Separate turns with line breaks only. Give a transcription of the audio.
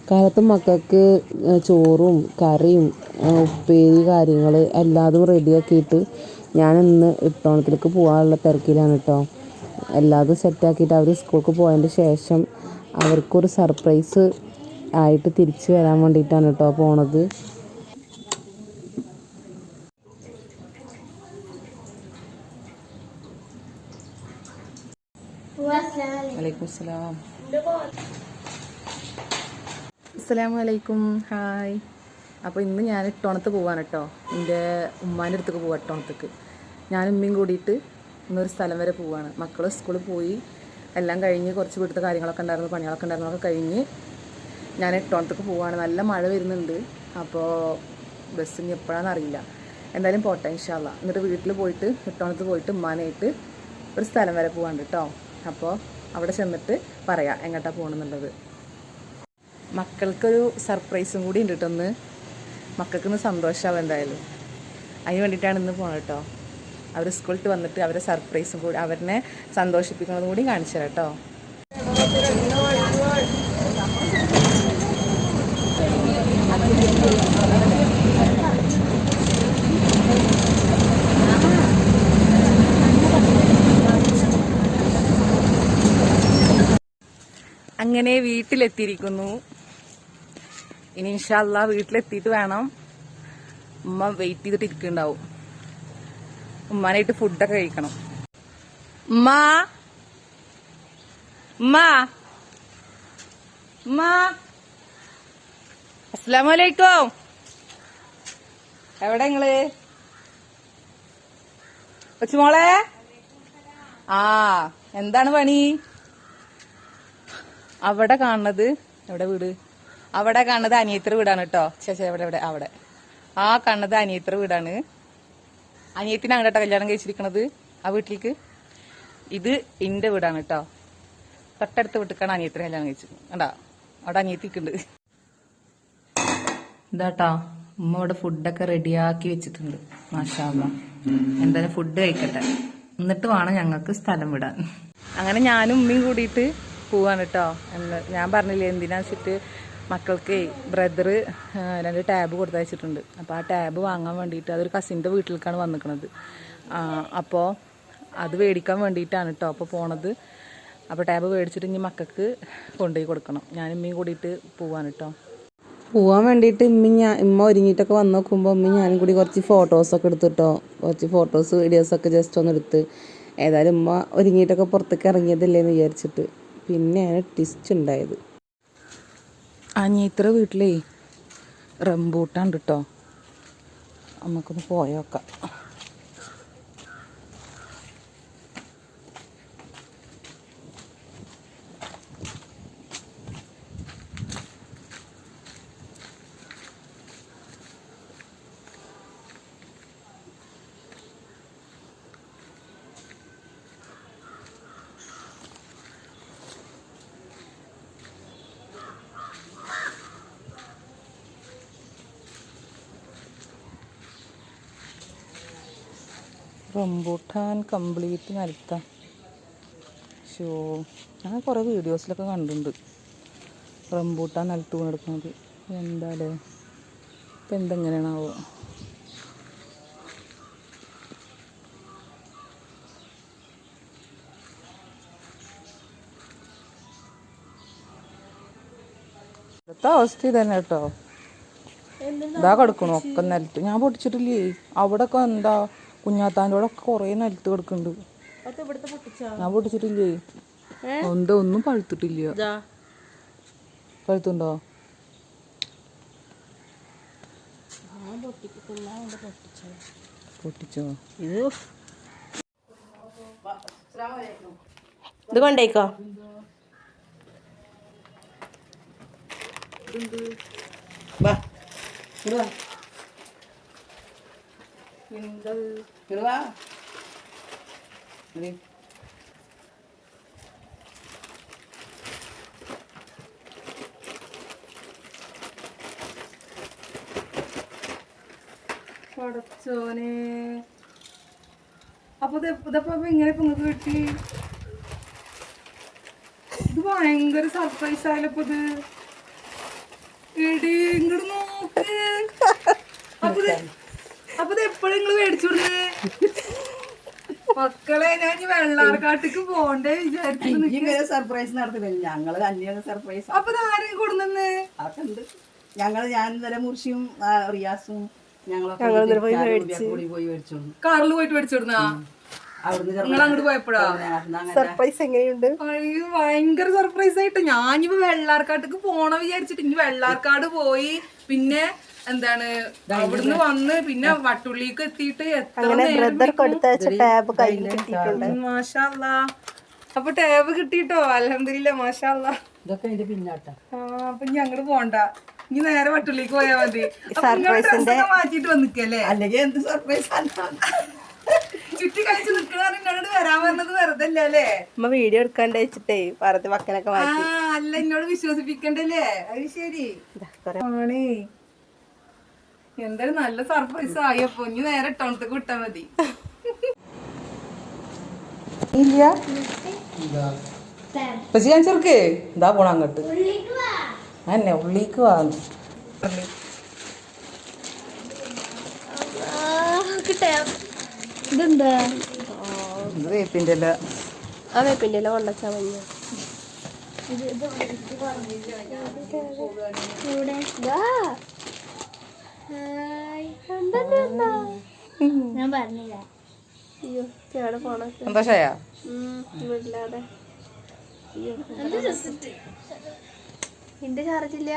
കാലത്ത് മക്കൾക്ക് ചോറും കറിയും ഉപ്പേരി കാര്യങ്ങൾ എല്ലാതും റെഡിയാക്കിയിട്ട് ഞാൻ ഇന്ന് ഇട്ടോണത്തിലേക്ക് പോകാനുള്ള തിരക്കിലാണ് കേട്ടോ. എല്ലാതും സെറ്റാക്കിയിട്ട് അവർ സ്കൂൾക്ക് പോയതിൻ്റെ ശേഷം അവർക്കൊരു സർപ്രൈസ് ആയിട്ട് തിരിച്ചു വരാൻ വേണ്ടിയിട്ടാണ് കേട്ടോ പോണത്. അസ്സലാമലൈക്കും. ഹായ്. അപ്പോൾ ഇന്ന് ഞാൻ ഇട്ടോണത്ത് പോവാണ് കേട്ടോ. എൻ്റെ ഉമ്മാൻ്റെ അടുത്തേക്ക് പോവാം. ഇട്ടോണത്തേക്ക് ഞാനും ഉമ്മയും കൂടിയിട്ട് ഇന്നൊരു സ്ഥലം വരെ പോവാണ്. മക്കൾ സ്കൂളിൽ പോയി എല്ലാം കഴിഞ്ഞ് കുറച്ച് വീട്ടിലത്തെ കാര്യങ്ങളൊക്കെ ഉണ്ടായിരുന്നു, പണികളൊക്കെ ഉണ്ടായിരുന്നു, അതൊക്കെ കഴിഞ്ഞ് ഞാൻ ഇട്ടോണത്തേക്ക് പോവാണ്. നല്ല മഴ വരുന്നുണ്ട്. അപ്പോൾ ബസ് ഇനി എപ്പോഴാണെന്ന് അറിയില്ല. എന്തായാലും പോട്ടെ ഇൻഷാ അല്ലാ. എന്നിട്ട് വീട്ടിൽ പോയിട്ട് ഇട്ടോണത്ത് പോയിട്ട് ഉമ്മാനായിട്ട് ഒരു സ്ഥലം വരെ പോവാണ്ട് കേട്ടോ. അപ്പോൾ അവിടെ ചെന്നിട്ട് പറയാം എങ്ങോട്ടാണ് പോകണമെന്നുള്ളത്. മക്കൾക്കൊരു സർപ്രൈസും കൂടി ഉണ്ട് കേട്ടോ. ഒന്ന് മക്കൾക്കൊന്ന് സന്തോഷമാവും എന്തായാലും. അതിന് വേണ്ടിയിട്ടാണ് ഇന്ന് പോകണം കേട്ടോ. അവർ സ്കൂളിൽ വന്നിട്ട് അവരെ സർപ്രൈസും കൂടി അവരെ സന്തോഷിപ്പിക്കുന്നതും കൂടി കാണിച്ചു തരാം കേട്ടോ. അങ്ങനെ വീട്ടിലെത്തിയിരിക്കുന്നു. ഇനി ഇൻഷാ അല്ലാ വീട്ടിലെത്തിയിട്ട് വേണം. ഉമ്മ വെയിറ്റ് ചെയ്തിട്ട് ഇരിക്കുന്നുണ്ടാവും. ഉമ്മാനായിട്ട് ഫുഡൊക്കെ കഴിക്കണം. ഉമ്മ ഉമ്മ ഉമ്മ അസ്സലാമലൈക്കും. എവിടെ നിങ്ങള്? കൊച്ചുമോളെ, എന്താണ് പണി? അവിടെ കാണുന്നത് എവിടെ വീട്? അവിടെ കാണുന്നത് അനിയത്തിയുടെ വീടാണ് കേട്ടോ. എവിടെ അവിടെ ആ കാണുന്നത് അനിയത്തിയുടെ വീടാണ്. അനിയത്തിനെ അങ്ങോട്ടാ കല്യാണം കഴിച്ചിരിക്കണത്, ആ വീട്ടിലേക്ക്. ഇത് എന്റെ വീടാണ് കേട്ടോ. തൊട്ടടുത്ത വീട്ടിലേക്കാണ് അനിയത്തിനെ കല്യാണം കഴിച്ചത്. കണ്ടാ അവിടെ അനിയത്തിക്കുണ്ട്. ഇതാട്ടോ ഉമ്മ ഇവിടെ ഫുഡൊക്കെ റെഡിയാക്കി വെച്ചിട്ടുണ്ട്. മാഷാ അല്ലാ. എന്തായാലും ഫുഡ് കഴിക്കട്ടെ, എന്നിട്ട് വേണം ഞങ്ങൾക്ക് സ്ഥലം വിടാൻ. അങ്ങനെ ഞാനും ഉമ്മയും കൂടിയിട്ട് പോവാണ് കേട്ടോ. ഞാൻ പറഞ്ഞില്ലേ എന്തിനാ വെച്ചിട്ട് മക്കൾക്ക് ബ്രദർ 2 ടാബ് കൊടുത്തയച്ചിട്ടുണ്ട്. അപ്പോൾ ആ ടാബ് വാങ്ങാൻ വേണ്ടിയിട്ട് അതൊരു കസിൻ്റെ വീട്ടിലേക്കാണ് വന്നിരിക്കുന്നത്. അപ്പോൾ അത് മേടിക്കാൻ വേണ്ടിയിട്ടാണ് കേട്ടോ അപ്പോൾ പോണത്. അപ്പോൾ ടാബ് മേടിച്ചിട്ട് ഇനി മക്കൾക്ക് കൊണ്ടുപോയി കൊടുക്കണം. ഞാൻ ഉമ്മയും കൂടിയിട്ട് പോവാണ് കേട്ടോ. പോവാൻ വേണ്ടിയിട്ട് ഉമ്മ ഒരുങ്ങിയിട്ടൊക്കെ വന്ന് നോക്കുമ്പോൾ ഉമ്മയും ഞാനും കൂടി കുറച്ച് ഫോട്ടോസൊക്കെ എടുത്തിട്ടോ. കുറച്ച് ഫോട്ടോസ് വീഡിയോസൊക്കെ ജസ്റ്റ് ഒന്ന് എടുത്ത്. ഏതായാലും ഉമ്മ ഒരുങ്ങിയിട്ടൊക്കെ പുറത്തേക്ക് ഇറങ്ങിയതല്ലേന്ന് വിചാരിച്ചിട്ട് പിന്നെയാണ് ട്വിസ്റ്റ് ഉണ്ടായത്. അനിയത്തിയുടെ വീട്ടിലേ റംബൂട്ടാൻ ഉണ്ട് കേട്ടോ. നമുക്കൊന്ന് പോയോക്കാം. Rambutan complete നിലത്താ. ഞാൻ കുറേ വീഡിയോസിലൊക്കെ കണ്ടിട്ടുണ്ട് റംബൂട്ടാൻ നിലത്ത് വീണെടുക്കുന്നത്. എന്താല്ലേ ഇപ്പം എന്തെങ്ങനെയാണാവോ. ഇവിടുത്തെ അവസ്ഥ ഇതന്നെ കേട്ടോ. ഇതാ കിടക്കണു ഒക്കെ നിലത്ത്. ഞാൻ പൊട്ടിച്ചിട്ടില്ലേ. അവിടെ ഒക്കെ എന്താ കുഞ്ഞാത്താൻ്റെ ഒക്കെ കുറേ നിലത്ത് കിടക്കുന്നുണ്ട്. ഞാൻ പൊട്ടിച്ചിട്ടില്ലേ. ഒന്നും പഴുത്തിട്ടില്ല. പഴുത്തുണ്ടോ? പൊട്ടിച്ചോ?
ഇത് കൊണ്ടേക്കോ.
പടച്ചോനെ, അപ്പൊ ഇതപ്പോ ഇങ്ങനെ നിങ്ങൾക്ക് കിട്ടി? ഇത് ഭയങ്കര സർപ്രൈസ് ആയാലോ. ഇത് അപ്പൊ ഇത് എപ്പോഴും നിങ്ങള് മേടിച്ചു കൊടുത്തേ? മക്കളെ ഞാൻ വെള്ളാർക്കാട്ടിക്ക് പോണ്ടേ വിചാരിച്ചു.
സർപ്രൈസ് നടത്തുന്നില്ല ഞങ്ങള് തന്നെയാണ് സർപ്രൈസ്.
അപ്പൊ ആരെയും കൊടുന്നെ?
അതൊക്കെ ഉണ്ട്. ഞാൻ ഇന്നലെ മുർഷിയും റിയാസും ഞങ്ങളൊക്കെ പോയി മേടിച്ചു.
കാറിൽ പോയിട്ട് മേടിച്ചോടുന്നാ? നിങ്ങൾ അങ്ങോട്ട് പോയപ്പോഴാ
സർപ്രൈസ് എങ്ങനെയുണ്ട്?
അയ്യോ ഭയങ്കര സർപ്രൈസ് ആയിട്ട്. ഞാനിപ്പോ വെള്ളാർക്കാട്ടിക്ക് പോണ വിചാരിച്ചിട്ട് ഇനി വെള്ളാർക്കാട് പോയി പിന്നെ എന്താണ് അവിടുന്ന് വന്ന് പിന്നെ വട്ടുള്ളിക്ക് എത്തിയിട്ട് മാഷാ അല്ലാ. അപ്പൊ ടാബ് കിട്ടിട്ടോ അൽഹംദുലില്ലാ മാഷാ അല്ലാ.
ഇതൊക്കെ അതിന്റെ പിന്നാട്ട.
അപ്പൊ ഇനി അങ്ങോട്ട് പോണ്ട, ഇനി നേരെ വട്ടുള്ളിക്ക് പോയാ മതി. മാറ്റിട്ട് വന്നിക്കല്ലേ?
അല്ലെങ്കിൽ എന്ത് സർപ്രൈസ്
ചുറ്റി കഴിച്ച് നിക്കണോട് വരാൻ പറഞ്ഞത് വെറുതെ അല്ലേ?
വീഡിയോ എടുക്കാണ്ട് വെച്ചിട്ടേ പറഞ്ഞ മക്കളൊക്കെ
അല്ല എന്നോട് വിശ്വസിപ്പിക്കണ്ടല്ലേ? അത് ശരി ആണേ. എന്തായാലും നല്ല സർപ്രൈസ് ആയപ്പോ ഇനി നേരെ ടൗണത്തേക്ക് വിട്ടാ മതി. ഇല്ല പക്ഷെ ഞാൻ ചെറുക്കേ ഇതാ പോണ അങ്ങോട്ട് അന്നെ ഉള്ളിക്ക് വാങ്ങി
ഇതെന്താ?
ഇത് വേപ്പിന്റെ ഇല.
ആ വേപ്പിന്റെ ഇല കൊണ്ടുവച്ചാ മതി.
ഞാൻ പറഞ്ഞില്ല.
അയ്യോ ചേടെ പോണ
സന്തോഷായ
വീട്ടിലാടെ. എന്റെ ചാർജില്ല.